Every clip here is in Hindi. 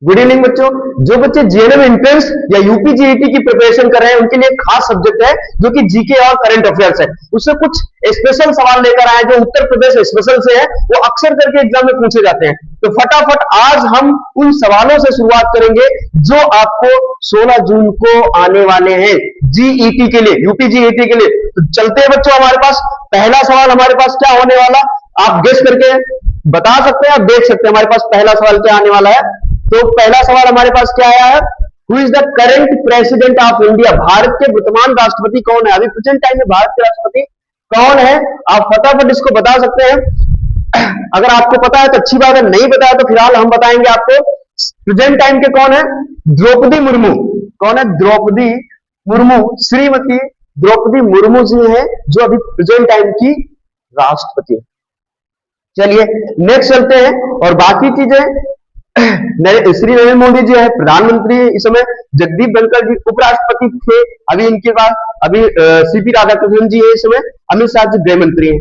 गुड इवनिंग बच्चों। जो बच्चे जीएनएम एंट्रेंस या यूपी जीईटी की प्रिपरेशन कर रहे हैं उनके लिए एक खास सब्जेक्ट है जो कि जीके और करंट अफेयर्स है। उससे कुछ स्पेशल सवाल लेकर आए जो उत्तर प्रदेश स्पेशल से है, वो अक्सर करके एग्जाम में पूछे जाते हैं। तो फटाफट आज हम उन सवालों से शुरुआत करेंगे जो आपको 16 जून को आने वाले हैं जीईटी के लिए, यूपी जीईटी के लिए। तो चलते हैं बच्चों, हमारे पास पहला सवाल हमारे पास क्या होने वाला, आप गेस करके बता सकते हैं, आप देख सकते हैं हमारे पास पहला सवाल क्या आने वाला है। तो पहला सवाल हमारे पास क्या आया है, who is the current president of India, Bharat के वर्तमान राष्ट्रपति कौन है, अभी प्रेजेंट टाइम में भारत के राष्ट्रपति कौन है। आप फटाफट इसको बता सकते हैं। अगर आपको पता है तो अच्छी बात है, नहीं पता है तो फिलहाल हम बताएंगे आपको। प्रेजेंट टाइम के कौन है, द्रौपदी मुर्मू। कौन है, द्रौपदी मुर्मू, श्रीमती द्रौपदी मुर्मू जी है जो अभी प्रेजेंट टाइम की राष्ट्रपति। चलिए नेक्स्ट चलते हैं और बाकी चीजें। श्री नरेंद्र मोदी जी है प्रधानमंत्री इस समय, जगदीप धनखड़ जी उपराष्ट्रपति थे, अभी इनके बाद अभी सीपी राधाकृष्णन जी है इस समय, अमित शाह जी गृह मंत्री हैं।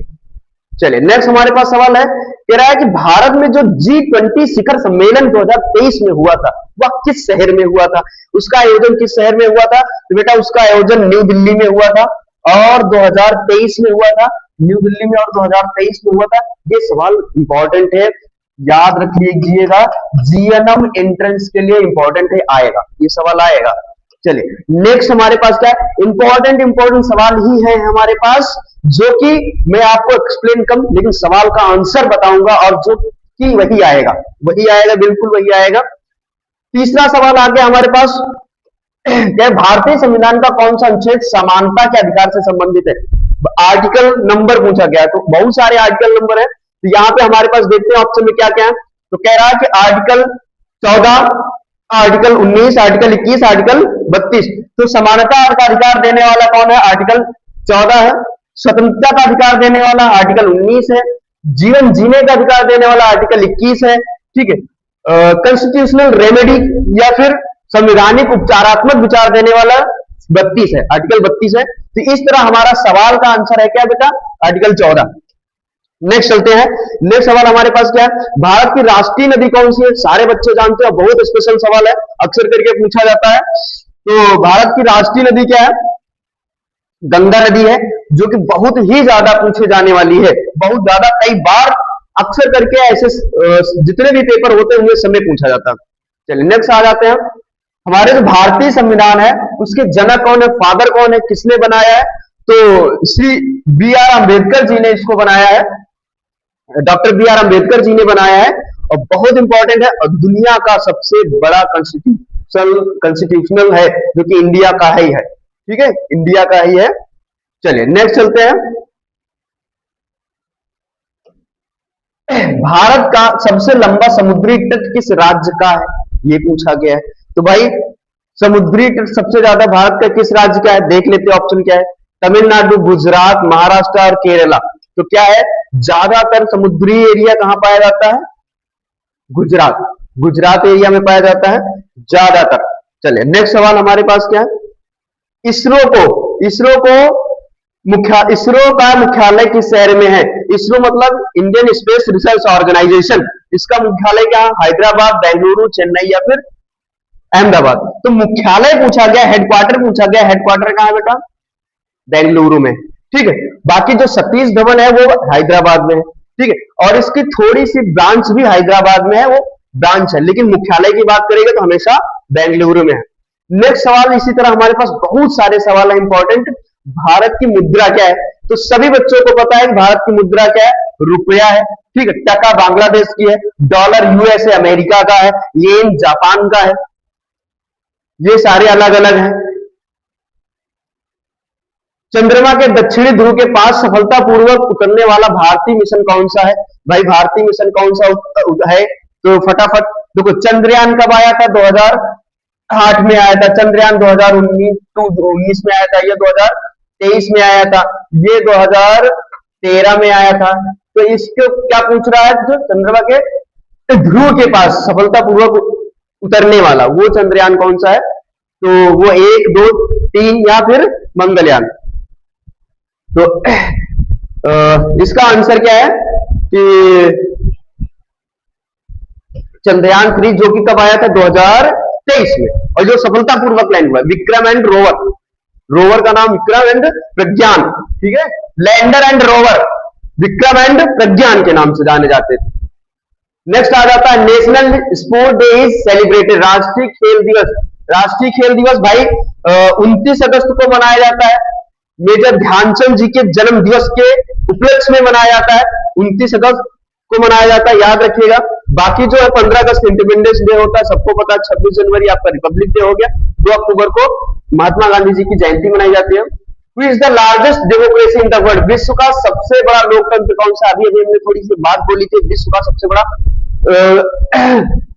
चलिए नेक्स्ट हमारे पास सवाल है, कह रहा है कि भारत में जो G20 शिखर सम्मेलन 2023 में हुआ था वह किस शहर में हुआ था, उसका आयोजन किस शहर में हुआ था। तो बेटा उसका आयोजन न्यू दिल्ली में हुआ था और 2023 में हुआ था, न्यू दिल्ली में और 2023 में हुआ था। ये सवाल इंपॉर्टेंट है, याद रख लीजिएगा, जीएनएम एंट्रेंस के लिए इंपॉर्टेंट है, आएगा ये सवाल आएगा। चलिए नेक्स्ट हमारे पास क्या है, इंपॉर्टेंट सवाल ही है हमारे पास, जो कि मैं आपको एक्सप्लेन कम लेकिन सवाल का आंसर बताऊंगा और जो कि वही आएगा, बिल्कुल वही आएगा। तीसरा सवाल आ गया हमारे पास, क्या भारतीय संविधान का कौन सा अनुच्छेद समानता के अधिकार से संबंधित है। आर्टिकल नंबर पूछा गया, तो बहुत सारे आर्टिकल नंबर है। तो यहाँ पे हमारे पास देखते हैं ऑप्शन में क्या क्या है। तो कह रहा है कि आर्टिकल 14, आर्टिकल 19, आर्टिकल 21, आर्टिकल 32। तो समानता का अधिकार देने वाला कौन है, आर्टिकल 14 है। स्वतंत्रता का अधिकार देने वाला आर्टिकल 19 है। जीवन जीने का अधिकार देने वाला आर्टिकल 21 है। ठीक है, कॉन्स्टिट्यूशनल रेमेडी या फिर संवैधानिक उपचारात्मक विचार देने वाला 32 है, आर्टिकल 32 है। तो इस तरह हमारा सवाल का आंसर है क्या बेटा, आर्टिकल 14। नेक्स्ट चलते हैं, नेक्स्ट सवाल हमारे पास क्या है, भारत की राष्ट्रीय नदी कौन सी है। सारे बच्चे जानते हैं, बहुत स्पेशल सवाल है, अक्सर करके पूछा जाता है। तो भारत की राष्ट्रीय नदी क्या है, गंगा नदी है, जो कि बहुत ही ज्यादा पूछे जाने वाली है, बहुत ज्यादा, कई बार अक्सर करके ऐसे जितने भी पेपर होते हैं उनमें समय पूछा जाता है। चलिए नेक्स्ट आ जाते हैं, हमारे जो भारतीय संविधान है उसके जनक कौन है, फादर कौन है, किसने बनाया है। तो श्री B.R. अम्बेडकर जी ने इसको बनाया है, डॉक्टर B.R. अम्बेडकर जी ने बनाया है और बहुत इंपॉर्टेंट है और दुनिया का सबसे बड़ा कॉन्स्टिट्यूशनल है जो कि इंडिया का ही है। ठीक है, इंडिया का ही है। चलिए नेक्स्ट चलते हैं, भारत का सबसे लंबा समुद्री तट किस राज्य का है, ये पूछा गया है। तो भाई समुद्री तट सबसे ज्यादा भारत का किस राज्य का है, देख लेते हैं ऑप्शन क्या है, तमिलनाडु, गुजरात, महाराष्ट्र और केरला। तो क्या है, ज्यादातर समुद्री एरिया कहां पाया जाता है, गुजरात, गुजरात एरिया में पाया जाता है ज्यादातर। चलिए नेक्स्ट सवाल हमारे पास क्या है, इसरो का मुख्यालय किस शहर में है। इसरो मतलब इंडियन स्पेस रिसर्च ऑर्गेनाइजेशन, इसका मुख्यालय क्या है, हैदराबाद, बेंगलुरु, चेन्नई या फिर अहमदाबाद। तो मुख्यालय पूछा गया, हेडक्वार्टर पूछा गया, हेडक्वार्टर कहां है बेटा, बेंगलुरु में। ठीक है, बाकी जो सतीश धवन है वो हैदराबाद में है। ठीक है, और इसकी थोड़ी सी ब्रांच भी हैदराबाद में है, वो ब्रांच है, लेकिन मुख्यालय की बात करेंगे तो हमेशा बेंगलुरु में है। नेक्स्ट सवाल इसी तरह हमारे पास बहुत सारे सवाल है इंपॉर्टेंट, भारत की मुद्रा क्या है। तो सभी बच्चों को पता है कि भारत की मुद्रा क्या है, रुपया है। ठीक है, टका बांग्लादेश की है, डॉलर यूएसए अमेरिका का है, येन जापान का है, ये सारे अलग अलग हैं। चंद्रमा के दक्षिणी ध्रुव के पास सफलतापूर्वक उतरने वाला भारतीय मिशन कौन सा है। भाई भारतीय मिशन कौन सा है, तो फटाफट देखो, चंद्रयान कब आया था, 2008 में आया था, चंद्रयान 2019 में आया था, ये 2023 में आया था, ये 2013 में आया था। तो इसको क्या पूछ रहा है, जो चंद्रमा के ध्रुव के पास सफलतापूर्वक उतरने वाला वो चंद्रयान कौन सा है। तो वो 1, 2, 3 या फिर मंगलयान। तो इसका आंसर क्या है कि चंद्रयान 3 जो कि कब आया था 2023 में। और जो सफलतापूर्वक लैंड हुआ विक्रम एंड रोवर, रोवर का नाम विक्रम एंड प्रज्ञान, ठीक है, lander and rover Vikram and Pragyan के नाम से जाने जाते थे। नेक्स्ट आ जाता है national sport day is celebrated, राष्ट्रीय खेल दिवस। राष्ट्रीय खेल दिवस भाई 29 अगस्त को मनाया जाता है, मेजर ध्यानचंद जी के जन्म दिवस के उपलक्ष्य में मनाया जाता है, 29 अगस्त को मनाया जाता है, याद रखिएगा। बाकी जो है 15 अगस्त इंडिपेंडेंस डे होता है, सबको पता है। 26 जनवरी आपका रिपब्लिक डे हो गया। 2 अक्टूबर को महात्मा गांधी जी की जयंती मनाई जाती है। Who is the largest democracy in the world? विश्व का सबसे बड़ा लोकतंत्र कौन सा? अभी अभी हमने थोड़ी सी बात बोली थी, विश्व का सबसे बड़ा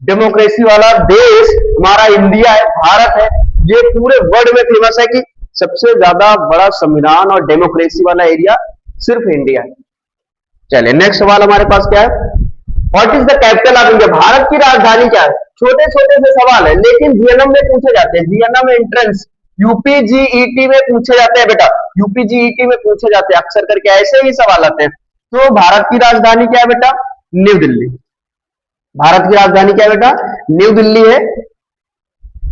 डेमोक्रेसी वाला देश हमारा इंडिया है, भारत है। ये पूरे वर्ल्ड में फेमस है कि सबसे ज्यादा बड़ा संविधान और डेमोक्रेसी वाला एरिया सिर्फ इंडिया है। चलिए नेक्स्ट सवाल हमारे पास क्या है, what is the capital of India? Bharat की राजधानी क्या है? छोटे छोटे से सवाल है लेकिन जीएनएम में पूछे जाते हैं, जीएनएम एंट्रेंस यूपीजीईटी में पूछे जाते हैं बेटा, यूपीजीईटी में पूछे जाते हैं अक्सर करके, ऐसे ही सवाल आते हैं। तो भारत की राजधानी क्या है बेटा? न्यू दिल्ली। भारत की राजधानी क्या है बेटा? न्यू दिल्ली है।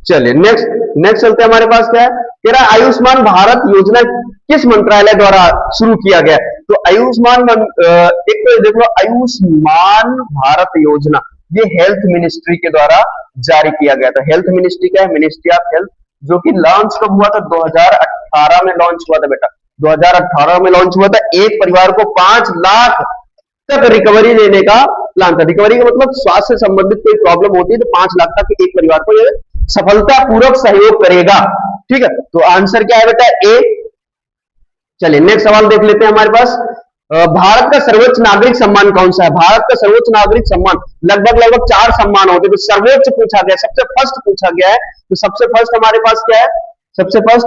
चलिए नेक्स्ट चलते हैं, हमारे पास क्या है, कह रहा आयुष्मान भारत योजना किस मंत्रालय द्वारा शुरू किया गया? तो आयुष्मान एक तो देखो, आयुष्मान भारत योजना ये हेल्थ मिनिस्ट्री के द्वारा जारी किया गया था। हेल्थ मिनिस्ट्री क्या है? मिनिस्ट्री ऑफ हेल्थ, जो कि लॉन्च कब हुआ था? 2018 में लॉन्च हुआ था बेटा, 2018 में लॉन्च हुआ था। एक परिवार को 5 लाख तक रिकवरी देने का प्लान था। रिकवरी का मतलब स्वास्थ्य से संबंधित कोई प्रॉब्लम होती है तो 5 लाख तक एक परिवार को ये सफलतापूर्वक सहयोग करेगा, ठीक है। तो आंसर क्या है बेटा? ए। चलिए नेक्स्ट सवाल देख लेते हैं हमारे पास, भारत का सर्वोच्च नागरिक सम्मान कौन सा है? भारत का सर्वोच्च नागरिक सम्मान लगभग 4 सम्मान होते हैं, तो सर्वोच्च पूछा गया, सबसे फर्स्ट पूछा गया है। तो सबसे फर्स्ट हमारे पास क्या है? सबसे फर्स्ट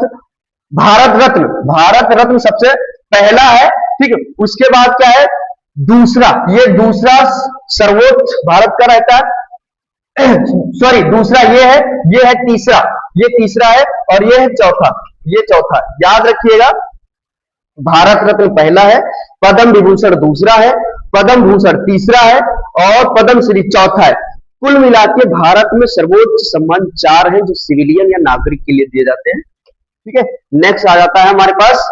भारत रत्न, भारत रत्न सबसे पहला है, ठीक है। उसके बाद क्या है? दूसरा, ये दूसरा सर्वोच्च भारत का रहता है, सॉरी दूसरा ये है तीसरा, ये तीसरा है, और ये है चौथा, ये चौथा। याद रखिएगा, भारत रत्न पहला है, पद्म विभूषण दूसरा है, पद्म भूषण तीसरा है, और पद्म श्री चौथा है। कुल मिला के भारत में सर्वोच्च सम्मान 4 हैं जो सिविलियन या नागरिक के लिए दिए जाते हैं, ठीक है। नेक्स्ट आ जाता है हमारे पास,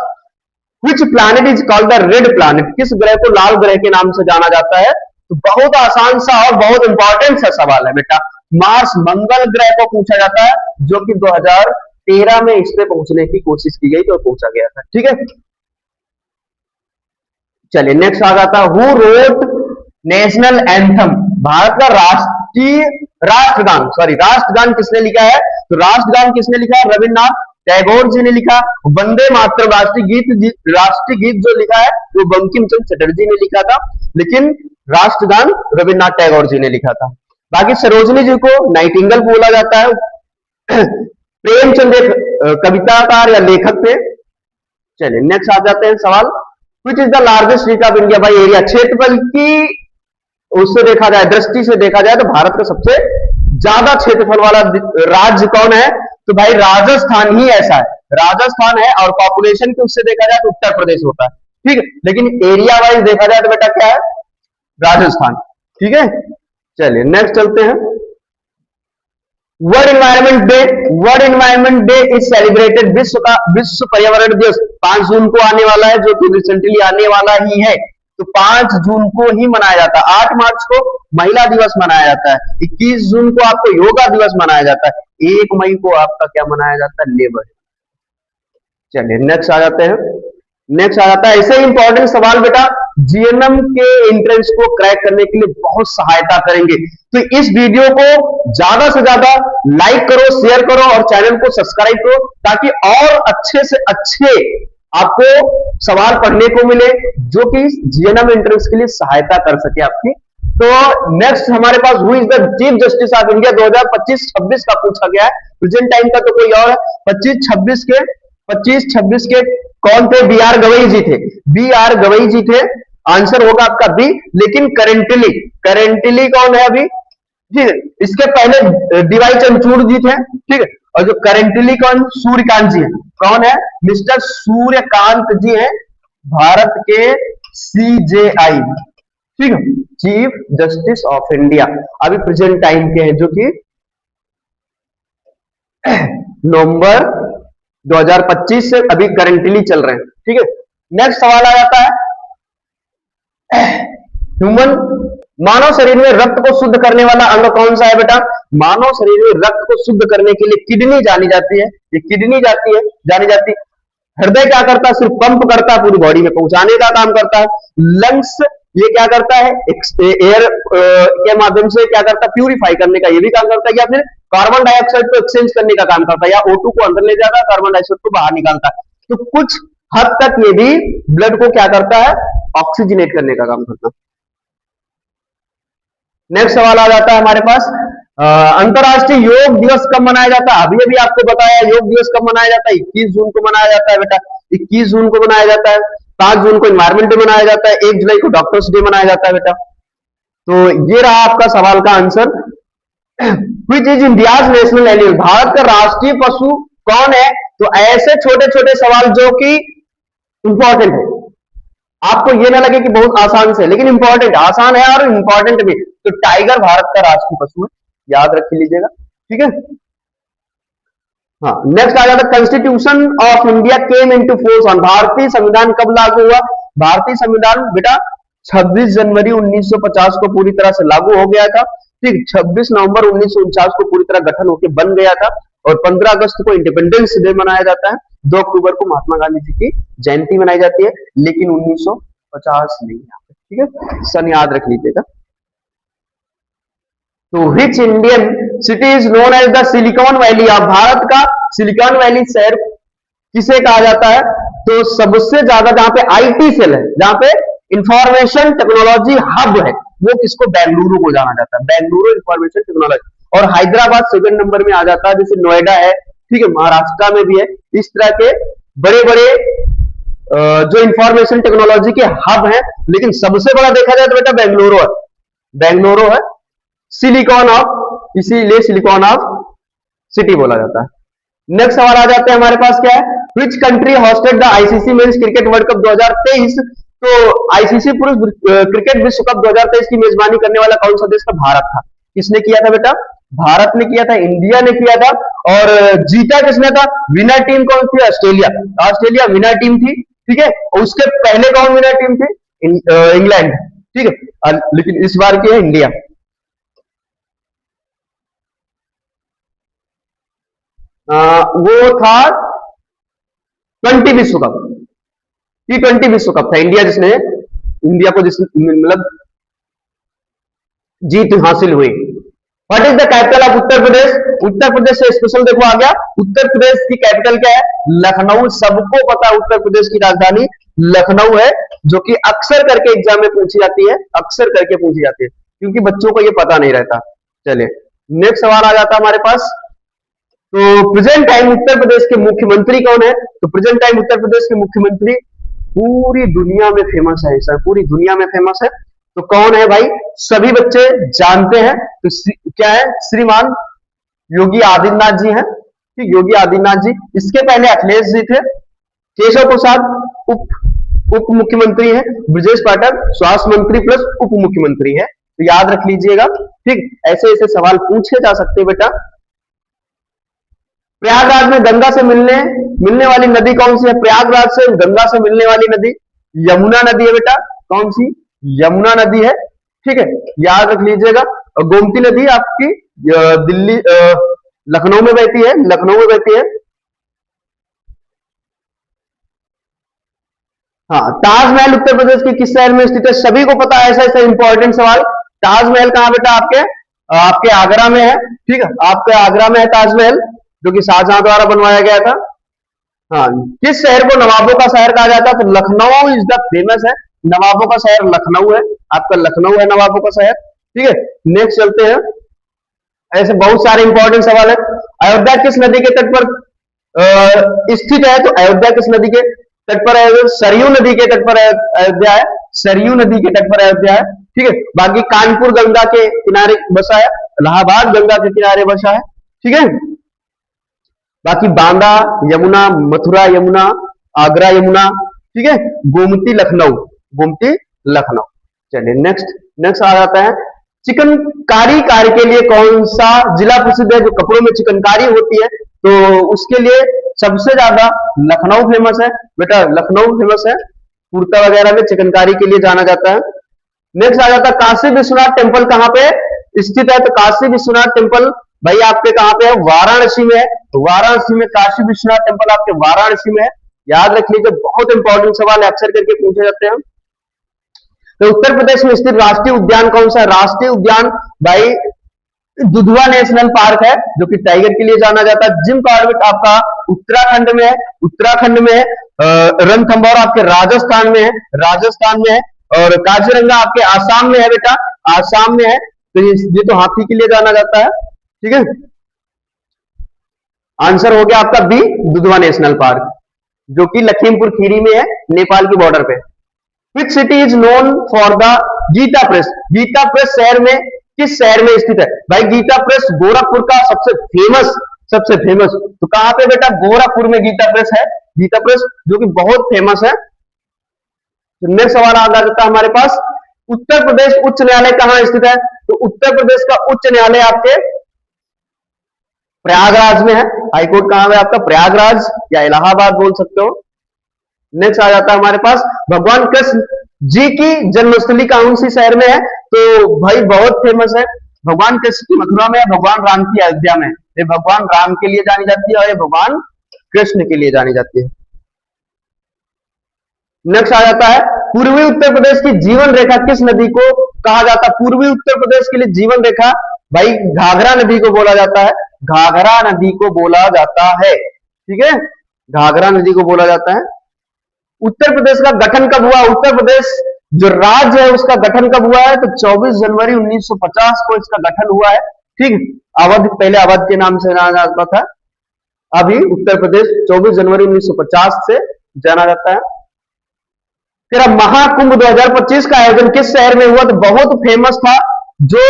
Which planet is called the red planet? किस ग्रह को लाल ग्रह के नाम से जाना जाता है? तो बहुत आसान सा और बहुत इंपॉर्टेंट सा सवाल है बेटा, मार्स, मंगल ग्रह को पूछा जाता है, जो कि 2013 में इस पे पहुंचने की कोशिश की गई तो पहुंचा गया था, ठीक है। चलिए नेक्स्ट आ जाता है, who wrote national anthem? Bharat का राष्ट्रगान, सॉरी राष्ट्रगान किसने लिखा है? तो राष्ट्रगान किसने लिखा है? रविन्द्रनाथ टैगोर जी ने लिखा। वंदे मातरम राष्ट्रीय गीत जो लिखा है वो बंकिम चंद्र चटर्जी ने लिखा था, लेकिन राष्ट्रगान रविन्द्रनाथ टैगोर जी ने लिखा था। बाकी सरोजनी जी को नाइटिंगेल बोला जाता है। प्रेमचंद एक कविताकार या लेखक थे। चलिए नेक्स्ट आ जाते हैं सवाल, which is the largest state of India by area? क्षेत्रफल की उससे देखा जाए, दृष्टि से देखा जाए तो भारत का सबसे ज्यादा क्षेत्रफल वाला राज्य कौन है? तो भाई राजस्थान ही ऐसा है, राजस्थान है। और पॉपुलेशन की उससे देखा जाए तो उत्तर प्रदेश होता है, ठीक है। लेकिन एरिया वाइज देखा जाए तो बेटा क्या है? राजस्थान, ठीक है। चलिए नेक्स्ट चलते हैं, world environment day is celebrated, विश्व पर्यावरण दिवस 5 जून को आने वाला है, जो कि रिसेंटली आने वाला ही है। तो 5 जून को ही मनाया जाता है। 8 मार्च को महिला दिवस मनाया जाता है, 21 जून को आपको योगा दिवस मनाया जाता है, 1 मई को आपका क्या मनाया जाता है? लेबर। चलिए नेक्स्ट आ जाते हैं, नेक्स्ट आ जाता है ऐसे ही इंपॉर्टेंट सवाल बेटा, जीएनएम के एंट्रेंस को क्रैक करने के लिए बहुत सहायता करेंगे। तो इस वीडियो को ज्यादा से ज्यादा लाइक करो, शेयर करो और चैनल को सब्सक्राइब करो, ताकि और अच्छे से अच्छे आपको सवाल पढ़ने को मिले जो कि जीएनएम एंट्रेंस के लिए सहायता कर सके आपकी। तो नेक्स्ट हमारे पास, who is the chief justice of India? 2025-26 का पूछा गया है, प्रेजेंट टाइम का तो कोई और है। 25-26 के कौन थे? बी आर गवई जी थे, बी आर गवई जी थे, आंसर होगा आपका बी। लेकिन करेंटली कौन है अभी? ठीक है, इसके पहले डीवाई चंद्रचूड़ जी थे, ठीक है। और जो करेंटली कौन? सूर्यकांत जी है। कौन है? मिस्टर सूर्यकांत जी हैं, भारत के सीजेआई, ठीक है, चीफ जस्टिस ऑफ इंडिया अभी प्रेजेंट टाइम के हैं, जो कि नवंबर 2025 से अभी करंटली चल रहे हैं। ठीक है, नेक्स्ट सवाल आ जाता है ह्यूमन, मानव शरीर में रक्त को शुद्ध करने वाला अंग कौन सा है बेटा? मानव शरीर में रक्त को शुद्ध करने के लिए किडनी जानी जाती है, ये किडनी जानी जाती है। हृदय क्या करता है? सिर्फ पंप करता है, पूरी बॉडी में पहुंचाने का काम करता है। लंग्स ये क्या करता है? एयर के माध्यम से क्या करता है? प्यूरिफाई करने का ये भी काम करता है, या फिर कार्बन डाइऑक्साइड को एक्सचेंज करने का काम करता है, या O2 को अंदर ले जाता है, कार्बन डाइऑक्साइड को बाहर निकालता है। तो कुछ हद तक ये भी ब्लड को क्या करता है? ऑक्सीजनेट करने का काम करता है। नेक्स्ट सवाल आ जाता है हमारे पास, अंतरराष्ट्रीय योग दिवस कब मनाया जाता है? अभी अभी आपको बताया योग दिवस कब मनाया जाता है, 21 जून को मनाया जाता है बेटा, 21 जून को मनाया जाता है। 5 जून को इन्वायरमेंट डे मनाया जाता है, 1 जुलाई को डॉक्टर्स डे मनाया जाता है बेटा। तो ये रहा आपका सवाल का answer. Which is India's national animal, Bharat का राष्ट्रीय पशु कौन है? तो ऐसे छोटे छोटे सवाल जो कि इंपॉर्टेंट है, आपको ये ना लगे कि बहुत आसान से, लेकिन इंपॉर्टेंट, आसान है और इंपॉर्टेंट भी। तो टाइगर भारत का राष्ट्रीय पशु है, याद रख लीजिएगा। ठीक है, हाँ। नेक्स्ट आ जाता है constitution of India came into force on, भारतीय संविधान कब लागू हुआ? भारतीय संविधान बेटा 26 जनवरी 1950 को पूरी तरह से लागू हो गया था। ठीक, 26 नवंबर 1949 को पूरी तरह गठन होकर बन गया था, और 15 अगस्त को इंडिपेंडेंस डे मनाया जाता है। 2 अक्टूबर को महात्मा गांधी जी की जयंती मनाई जाती है, लेकिन 1950 नहीं। ठीक है, सन याद रख लीजिएगा। तो which Indian city is known as the Silicon Valley of, Bharat का सिलिकॉन वैली शहर किसे कहा जाता है? तो सबसे ज्यादा जहां पे आईटी सेल है, जहां पे इंफॉर्मेशन टेक्नोलॉजी हब है, वो किसको? बेंगलुरु को जाना जाता है, बेंगलुरु इंफॉर्मेशन टेक्नोलॉजी। और हैदराबाद सेकंड नंबर में आ जाता है, जैसे नोएडा है, ठीक है, महाराष्ट्र में भी है। इस तरह के बड़े बड़े जो इंफॉर्मेशन टेक्नोलॉजी के हब हैं, लेकिन सबसे बड़ा देखा जाए तो बेटा बेंगलुरु है, बेंगलुरु है सिलिकॉन ऑफ, इसीलिए सिलिकॉन ऑफ सिटी बोला जाता है। नेक्स्ट सवाल आ जाते हैं हमारे पास, क्या है? Which country hosted the ICC men's cricket world cup 2023? तो आईसीसी पुरुष क्रिकेट विश्व कप 2023 की मेजबानी करने वाला कौन सा देश था? भारत था। किसने किया था बेटा? भारत ने किया था, इंडिया ने किया था। और जीता किसने था? विनर टीम कौन थी? ऑस्ट्रेलिया, ऑस्ट्रेलिया विनर टीम थी। ठीक है, उसके पहले कौन विनर टीम थी? इंग्लैंड। ठीक है, लेकिन इस बार की है इंडिया। वो था T20 विश्व कप, T20 विश्व कप था, इंडिया को जिस मतलब जीत हासिल हुई। What is the capital of Uttar Pradesh? Uttar Pradesh से स्पेशल देखो आ गया, उत्तर प्रदेश की कैपिटल क्या है? लखनऊ। सबको पता है उत्तर प्रदेश की राजधानी लखनऊ है, जो कि अक्सर करके एग्जाम में पूछी जाती है, अक्सर करके पूछी जाती है, क्योंकि बच्चों को ये पता नहीं रहता। चलिए नेक्स्ट सवाल आ जाता है हमारे पास। तो प्रेजेंट टाइम उत्तर प्रदेश के मुख्यमंत्री कौन है? तो प्रेजेंट टाइम उत्तर प्रदेश के मुख्यमंत्री पूरी दुनिया में फेमस है सर, पूरी दुनिया में फेमस है। तो कौन है भाई? सभी बच्चे जानते हैं। तो क्या है? श्रीमान योगी आदित्यनाथ जी हैं। ठीक, योगी आदित्यनाथ जी। इसके पहले अखिलेश जी थे। केशव प्रसाद उप मुख्यमंत्री है। ब्रजेश पाठक स्वास्थ्य मंत्री प्लस उप मुख्यमंत्री है। तो याद रख लीजिएगा। ठीक, ऐसे ऐसे सवाल पूछे जा सकते हैं बेटा। प्रयागराज में गंगा से मिलने वाली नदी कौन सी है? प्रयागराज से गंगा से मिलने वाली नदी यमुना नदी है बेटा। कौन सी? यमुना नदी है। ठीक है, याद रख लीजिएगा। और गोमती नदी आपकी दिल्ली लखनऊ में बहती है, लखनऊ में बहती है। हाँ, ताजमहल उत्तर प्रदेश के किस शहर में स्थित है? सभी को पता है, ऐसा ऐसा इंपॉर्टेंट सवाल। ताजमहल कहां बेटा? आपके आगरा में है। ठीक है, आपके आगरा में है ताजमहल, जो कि शाहजहां द्वारा बनवाया गया था। हाँ, किस शहर को नवाबों का शहर कहा जाता है? तो लखनऊ इज द फेमस है, नवाबों का शहर लखनऊ है। आपका लखनऊ है नवाबों का शहर। ठीक है, नेक्स्ट चलते हैं। ऐसे बहुत सारे इंपॉर्टेंट सवाल है। अयोध्या किस नदी के तट पर स्थित है? तो अयोध्या किस नदी के तट पर है? सरयू नदी के तट पर अयोध्या है, सरयू नदी के तट पर अयोध्या है। ठीक है, बाकी कानपुर गंगा के किनारे बसा है, इलाहाबाद गंगा के किनारे बसा है। ठीक है, बाकी बांदा यमुना, मथुरा यमुना, आगरा यमुना। ठीक है, गोमती लखनऊ, गोमती लखनऊ। चलिए नेक्स्ट आ जाता है, चिकनकारी कार्य के लिए कौन सा जिला प्रसिद्ध है? जो कपड़ों में चिकनकारी होती है तो उसके लिए सबसे ज्यादा लखनऊ फेमस है बेटा, लखनऊ फेमस है, कुर्ता वगैरह में चिकनकारी के लिए जाना जाता है। नेक्स्ट आ जाता है, काशी विश्वनाथ टेम्पल कहाँ पे स्थित है? तो काशी विश्वनाथ टेम्पल भाई आपके कहाँ पे है? वाराणसी में है। तो वाराणसी में काशी विश्वनाथ टेम्पल आपके वाराणसी में है, याद रख लीजिए, बहुत इंपॉर्टेंट सवाल अक्सर करके पूछे जाते हैं। तो उत्तर प्रदेश में स्थित राष्ट्रीय उद्यान कौन सा है? राष्ट्रीय उद्यान भाई दुधवा नेशनल पार्क है, जो कि टाइगर के लिए जाना जाता है। जिम कॉर्बेट आपका उत्तराखंड में है, उत्तराखंड में है। रणथंभौर आपके राजस्थान में है, राजस्थान में है। और काजीरंगा आपके आसाम में है बेटा, आसाम में है। तो ये तो हाथी के लिए जाना जाता है, ठीक है। आंसर हो गया आपका बी, दुधवा नेशनल पार्क, जो कि लखीमपुर खीरी में है, नेपाल की बॉर्डर पे। Which city is known for the Gita Press? Gita Press शहर में, किस शहर में स्थित है? भाई गीता प्रेस गोरखपुर का सबसे फेमस। तो कहां पे बेटा? गोरखपुर में गीता प्रेस है, गीता प्रेस जो कि बहुत फेमस है। तो नेक्स्ट सवाल आ जाता है हमारे पास, उत्तर प्रदेश उच्च न्यायालय कहां स्थित है? तो उत्तर प्रदेश का उच्च न्यायालय आपके प्रयागराज में है। हाईकोर्ट कहां है आपका? प्रयागराज या इलाहाबाद बोल सकते हो। नेक्स्ट आ जाता है हमारे पास, भगवान कृष्ण जी की जन्मस्थली कौन सी शहर में है? तो भाई बहुत फेमस है, भगवान कृष्ण की मथुरा में है, भगवान राम की अयोध्या में। ये भगवान राम के लिए जानी जाती है और ये भगवान कृष्ण के लिए जानी जाती है। नेक्स्ट आ जाता है, पूर्वी उत्तर प्रदेश की जीवन रेखा किस नदी को कहा जाता है? पूर्वी उत्तर प्रदेश के लिए जीवन रेखा भाई घाघरा नदी को बोला जाता है, घाघरा नदी को बोला जाता है, ठीक है, घाघरा नदी को बोला जाता है। उत्तर प्रदेश का गठन कब हुआ? उत्तर प्रदेश जो राज्य है उसका गठन कब हुआ है? तो 24 जनवरी 1950 को इसका गठन हुआ है, ठीक। अवध, पहले अवध के नाम से जाना जाता था, अभी उत्तर प्रदेश 24 जनवरी 1950 से जाना जाता है। तेरा महाकुंभ 2025 का आयोजन किस शहर में हुआ? तो बहुत फेमस था, जो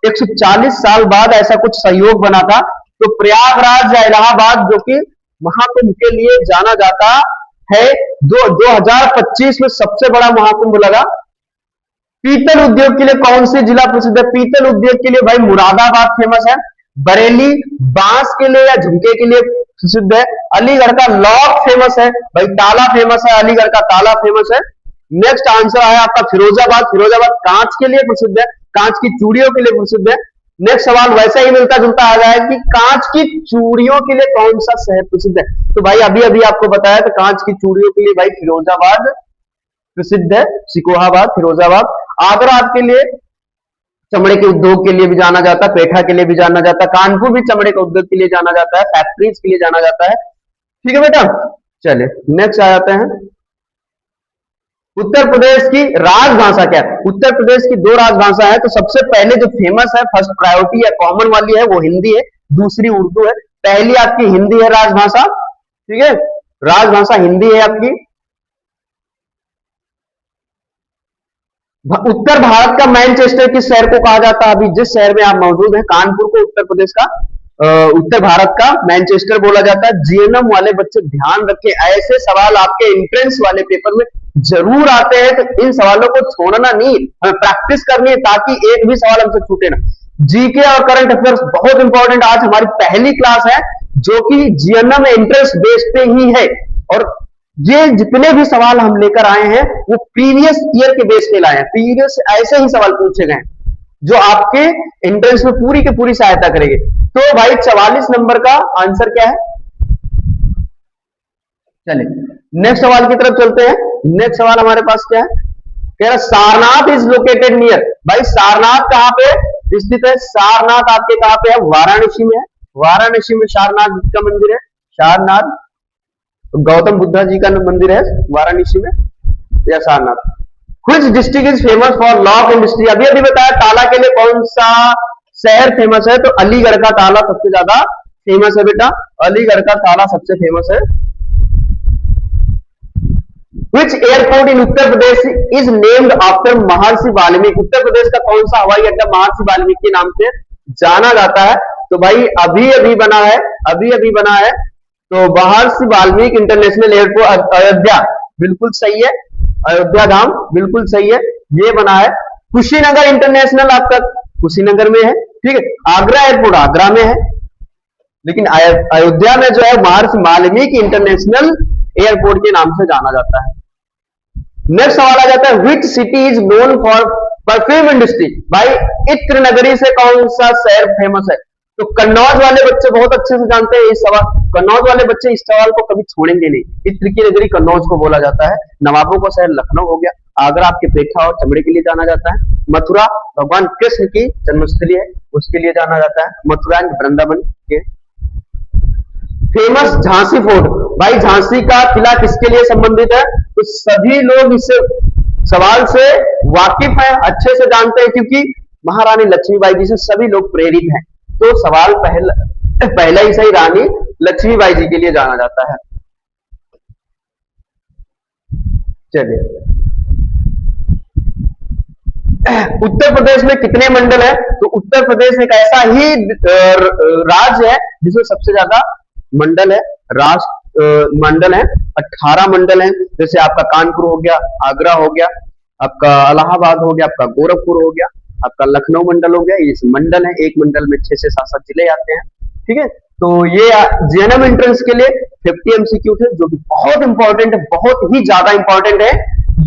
140 साल बाद ऐसा कुछ सहयोग बना था, तो प्रयागराज या इलाहाबाद, जो कि महाकुंभ के लिए जाना जाता है। 2025 में सबसे बड़ा महाकुंभ लगा। पीतल उद्योग के लिए कौन सी जिला प्रसिद्ध है? पीतल उद्योग के लिए भाई मुरादाबाद फेमस है। बरेली बांस के लिए या झुमके के लिए प्रसिद्ध है। अलीगढ़ का लॉक फेमस है भाई, ताला फेमस है, अलीगढ़ का ताला फेमस है। नेक्स्ट आंसर आया आपका फिरोजाबाद, फिरोजाबाद कांच के लिए प्रसिद्ध है, कांच की चूड़ियों के लिए प्रसिद्ध है। नेक्स्ट सवाल वैसे ही मिलता जुलता आ जाए कि कांच की चूड़ियों के लिए कौन सा शहर प्रसिद्ध है? तो भाई अभी अभी आपको बताया, तो कांच की चूड़ियों के लिए भाई फिरोजाबाद प्रसिद्ध है, सिकोहाबाद, फिरोजाबाद। आगरा आपके लिए चमड़े के उद्योग के लिए भी जाना जाता है, पेठा के लिए भी जाना जाता है, कानपुर भी चमड़े के उद्योग के लिए जाना जाता है, फैक्ट्रीज के लिए जाना जाता है, ठीक है बेटा। चलिए नेक्स्ट आ जाते हैं, उत्तर प्रदेश की राजभाषा क्या है? उत्तर प्रदेश की दो राजभाषा है, तो सबसे पहले जो फेमस है, फर्स्ट प्रायोरिटी या कॉमन वाली है, वो हिंदी है, दूसरी उर्दू है। पहली आपकी हिंदी है राजभाषा, ठीक है, राजभाषा हिंदी है आपकी। उत्तर भारत का मैनचेस्टर किस शहर को कहा जाता है? अभी जिस शहर में आप मौजूद हैं, कानपुर को उत्तर प्रदेश का उत्तर भारत का मैनचेस्टर बोला जाता है। जीएनएम वाले बच्चे ध्यान रखें, ऐसे सवाल आपके एंट्रेंस वाले पेपर में जरूर आते हैं, तो इन सवालों को छोड़ना नहीं, हमें प्रैक्टिस करनी है ताकि एक भी सवाल हमसे छूटे ना। जीके और करंट अफेयर्स बहुत इंपॉर्टेंट, आज हमारी पहली क्लास है जो कि जीएनएम एंट्रेंस बेस पे ही है, और ये जितने भी सवाल हम लेकर आए हैं वो प्रीवियस ईयर के बेस पे लाए हैं, प्रीवियस ऐसे ही सवाल पूछे गए जो आपके एंट्रेंस में पूरी की पूरी सहायता करेंगे। तो भाई 44 नंबर का आंसर क्या है? चलिए नेक्स्ट सवाल की तरफ चलते हैं। नेक्स्ट सवाल हमारे पास क्या है? कह रहा सारनाथ इज लोकेटेड नियर। भाई सारनाथ कहां पे स्थित है? सारनाथ आपके कहां पे है? वाराणसी में है, वाराणसी में सारनाथ जी का मंदिर है, सारनाथ गौतम बुद्धा जी का मंदिर है वाराणसी में, या Sarnath. Which district is famous for lock industry? अभी अभी बताया ताला के लिए कौन सा शहर फेमस है, तो अलीगढ़ का ताला सबसे ज्यादा फेमस है बेटा, अलीगढ़ का ताला सबसे फेमस है। Which airport in Uttar Pradesh is named after महर्षि वाल्मीकि? उत्तर प्रदेश का कौन सा हवाई अड्डा महर्षि वाल्मीकि के नाम से जाना जाता है? तो भाई अभी अभी बना है, अभी अभी बना है, तो महर्षि वाल्मीकि इंटरनेशनल एयरपोर्ट अयोध्या, बिल्कुल सही है, अयोध्या धाम बिल्कुल सही है, ये बना है। कुशीनगर इंटरनेशनल आपका कुशीनगर में है, ठीक है। आगरा एयरपोर्ट आगरा में है, लेकिन अयोध्या में जो है महर्षि वाल्मीकि इंटरनेशनल एयरपोर्ट के नाम से जाना जाता है। नेक्स्ट सवाल आ जाता है, विच city is known for perfume industry. भाई इत्र नगरी से कौन सा शहर फेमस है? तो कन्नौज वाले बच्चे बहुत अच्छे से जानते हैं इस सवाल, कन्नौज वाले बच्चे इस सवाल को कभी छोड़ेंगे नहीं। इत्र की नगरी कन्नौज को बोला जाता है। नवाबों का शहर लखनऊ हो गया। आगरा आपके पेठा और चमड़े के लिए जाना जाता है। मथुरा भगवान कृष्ण की जन्मस्थली है, उसके लिए जाना जाता है। मथुरा एंड वृंदावन के। फेमस झांसी फोर्ट, भाई झांसी का किला किसके लिए संबंधित है? तो सभी लोग इस सवाल से वाकिफ हैं, अच्छे से जानते हैं, क्योंकि महारानी लक्ष्मीबाई जी से सभी लोग प्रेरित हैं। तो सवाल पहला ही सही, रानी लक्ष्मीबाई जी के लिए जाना जाता है। चलिए, उत्तर प्रदेश में कितने मंडल है? तो उत्तर प्रदेश एक ऐसा ही राज्य है जिसमें सबसे ज्यादा मंडल है, मंडल है। 18 मंडल है। जैसे आपका कानपुर हो गया, आगरा हो गया, आपका इलाहाबाद हो गया, आपका गोरखपुर हो गया, आपका लखनऊ मंडल हो गया। ये मंडल है, एक मंडल में 6 से 7 जिले आते हैं, ठीक है। तो ये जेएनएम एंट्रेंस के लिए 50 एमसीक्यू थे, जो कि बहुत इंपॉर्टेंट है, बहुत ही ज्यादा इंपॉर्टेंट है।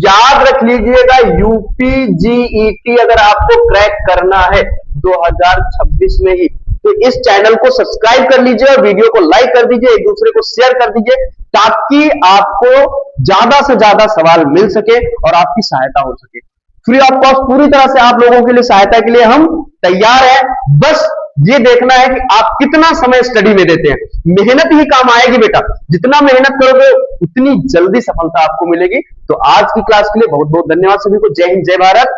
याद रख लीजिएगा, यूपीजीईटी अगर आपको क्रैक करना है 2026 में ही, तो इस चैनल को सब्सक्राइब कर लीजिए और वीडियो को लाइक कर दीजिए, एक दूसरे को शेयर कर दीजिए, ताकि आपको ज्यादा से ज्यादा सवाल मिल सके और आपकी सहायता हो सके। फ्री ऑफ कॉस्ट पूरी तरह से आप लोगों के लिए सहायता के लिए हम तैयार हैं। बस ये देखना है कि आप कितना समय स्टडी में देते हैं। मेहनत ही काम आएगी बेटा, जितना मेहनत करोगे उतनी जल्दी सफलता आपको मिलेगी। तो आज की क्लास के लिए बहुत बहुत धन्यवाद सभी को। जय हिंद, जय भारत।